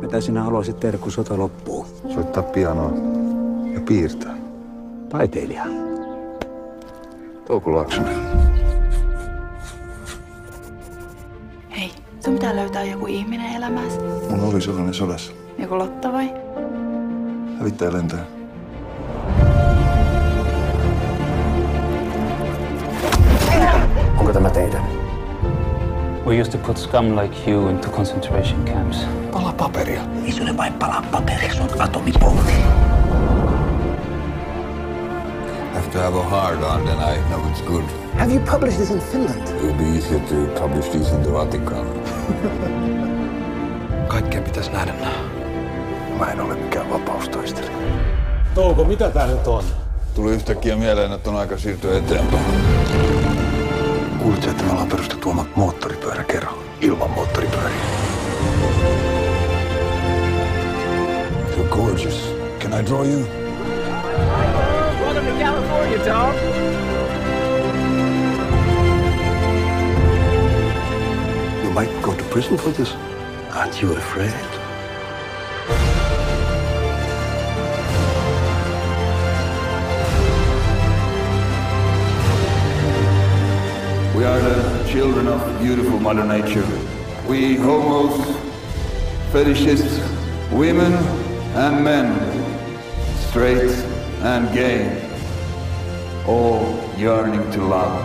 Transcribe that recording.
Mitä sinä haluaisit tehdä, kun sota loppuu? Soittaa pianoa ja piirtää. Taiteilija. Touko Laaksonen. Hei, sun pitää löytää joku ihminen elämääsi. Mun oli sellainen sodassa. Joku Lotta vai? Hävittäjä lentää. Onko tämä teidän? We used to put scum like you into concentration camps. Pala paperia. Ei se ole vain palaa paperia, se on atomipommi. Have to have a hard on, then I know it's good. Have you published this in Finland? It would be easier to publish these in the Vatican. Kaikkea pitäisi nähdä. Mä en ole mikään vapaustaistelija. Touko, mitä tää nyt on? Tuli yhtäkkiä mieleen, että on aika siirtyä eteenpäin. Kuulitko, että me ollaan perustettu oma moottoripyörä kerran? Ilman moottoripyöriä. You're gorgeous. Can I draw you? Welcome to California, Tom. You might go to prison for this. Aren't you afraid? We are the children of beautiful Mother Nature. We homos, fetishists, women and men, straight and gay, all yearning to love.